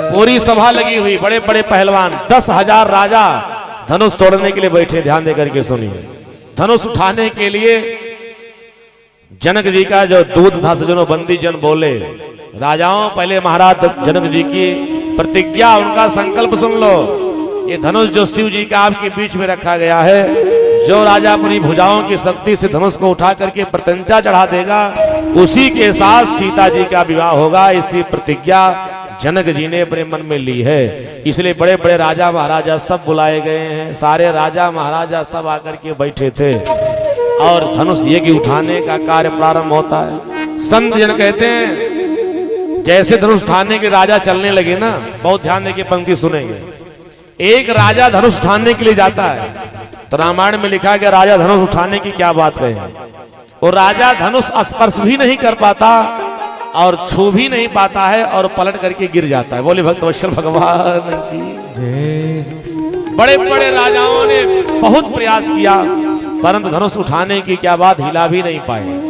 पूरी सभा लगी हुई, बड़े बड़े पहलवान, 10,000 राजा धनुष तोड़ने के लिए बैठे। ध्यान देकर के सुनिए। धनुष उठाने के लिए जनक जी का जो दूत था, सजनों बंदी जन बोले, राजाओं पहले महाराज जनक जी की प्रतिज्ञा, उनका संकल्प सुन लो। ये धनुष जो शिव जी का आपके बीच में रखा गया है, जो राजा अपनी भुजाओं की शक्ति से धनुष को उठा करके प्रत्यंचा चढ़ा देगा, उसी के साथ सीता जी का विवाह होगा। इसी प्रतिज्ञा जनक जी ने अपने मन में ली है। इसलिए बड़े बड़े राजा महाराजा सब बुलाए गए हैं। सारे राजा महाराजा सब आकर के बैठे थे और धनुष यज्ञ उठाने का कार्य प्रारंभ होता है। संत जन कहते हैं जैसे धनुष उठाने के राजा चलने लगे ना, बहुत ध्यान देके पंक्ति सुनेंगे। एक राजा धनुष उठाने के लिए जाता है, तो रामायण में लिखा गया राजा धनुष उठाने की क्या बात कहे। वो राजा धनुष स्पर्श भी नहीं कर पाता और छू भी नहीं पाता है और पलट करके गिर जाता है। बोले भक्तवत्सल भगवान की जय। बड़े बड़े राजाओं ने बहुत प्रयास किया, परंतु धनुष उठाने की क्या बात हिला भी नहीं पाए।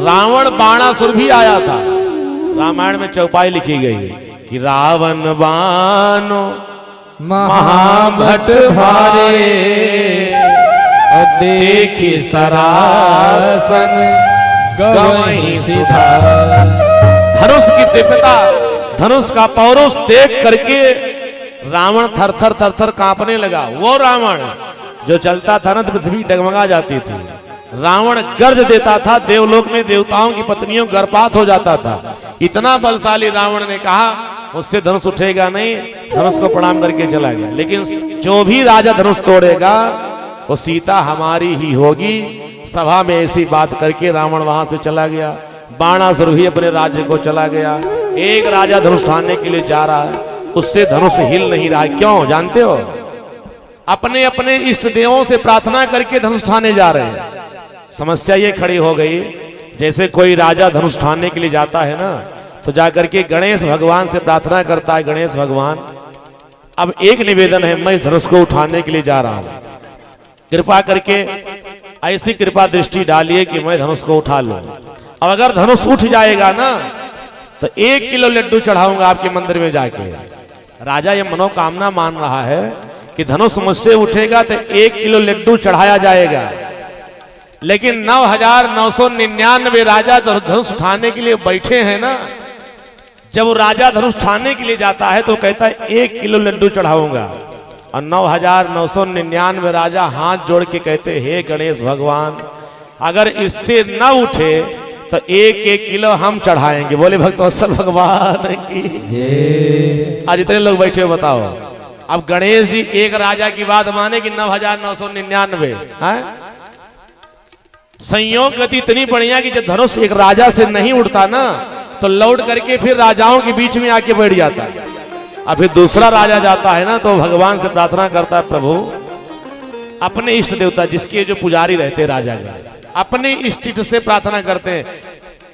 रावण बाणासुर भी आया था। रामायण में चौपाई लिखी गई है कि रावण बानो महाभट भारे, देखी सरासन गवहीं सुधा। धनुष की दिव्यता, धनुष का पौरुष देख करके रावण थर थर थर थर कांपने लगा। वो रावण जो चलता था ना, पृथ्वी डगमगा जाती थी। रावण गर्ज देता था, देवलोक में देवताओं की पत्नियों गर्भपात हो जाता था। इतना बलशाली रावण ने कहा उससे धनुष उठेगा नहीं, धनुष को प्रणाम करके चला गया। लेकिन जो भी राजा धनुष तोड़ेगा वो सीता हमारी ही होगी। सभा में ऐसी बात करके रावण वहां से चला गया। बाणासुर भी अपने राज्य को चला गया। एक राजा धनुष उठाने के लिए जा रहा है, उससे धनुष हिल नहीं रहा। क्यों जानते हो? अपने अपने इष्ट देवों से प्रार्थना करके धनुष उठाने जा रहे हैं। समस्या ये खड़ी हो गई, जैसे कोई राजा धनुष उठाने के लिए जाता है ना, तो जाकर के गणेश भगवान से प्रार्थना करता है, गणेश भगवान अब एक निवेदन है, मैं इस धनुष को उठाने के लिए जा रहा हूं, कृपा करके ऐसी कृपा दृष्टि डालिए कि मैं धनुष को उठा लूं। अब अगर धनुष उठ जाएगा ना, तो 1 किलो लड्डू चढ़ाऊंगा आपके मंदिर में जाके। राजा ये मनोकामना मान रहा है कि धनुष मुझसे उठेगा तो 1 किलो लड्डू चढ़ाया जाएगा। लेकिन 9,999 राजा धनुष उठाने के लिए बैठे हैं ना, जब वो राजा धनुष उठाने के लिए जाता है तो कहता है 1 किलो लड्डू चढ़ाऊंगा, और 9,999 राजा हाथ जोड़ के कहते हे गणेश भगवान, अगर इससे न उठे तो 1-1 किलो हम चढ़ाएंगे। बोले भक्तवत्सल भगवान की जय। आज इतने लोग बैठे हो, बताओ। अब गणेश जी एक राजा की बात माने कि 9,999 है। संयोग गति इतनी बढ़िया कि जब धनुष एक राजा से नहीं उड़ता ना, तो लौट करके फिर राजाओं के बीच में आके बैठ जाता है। अब फिर दूसरा राजा जाता है ना, तो भगवान से प्रार्थना करता है, प्रभु अपने इष्ट देवता जिसके जो पुजारी रहते राजा के, अपने इष्ट से प्रार्थना करते हैं।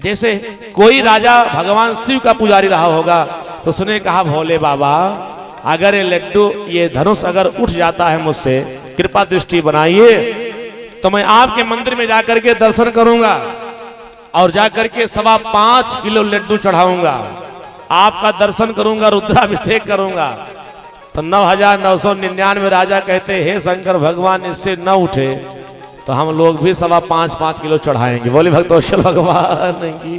जैसे कोई राजा भगवान शिव का पुजारी रहा होगा, तो उसने कहा भोले बाबा, अगर ये लड्डू ये धनुष अगर उठ जाता है मुझसे, कृपा दृष्टि बनाइए, तो मैं आपके मंदिर में जाकर के दर्शन करूंगा और जाकर के 5.25 किलो लड्डू चढ़ाऊंगा, आपका दर्शन करूंगा, रुद्राभिषेक करूंगा। तो 9,999 राजा कहते हे शंकर भगवान, इससे न उठे तो हम लोग भी 5.25 किलो चढ़ाएंगे। बोले भक्तवत्सल भगवान की।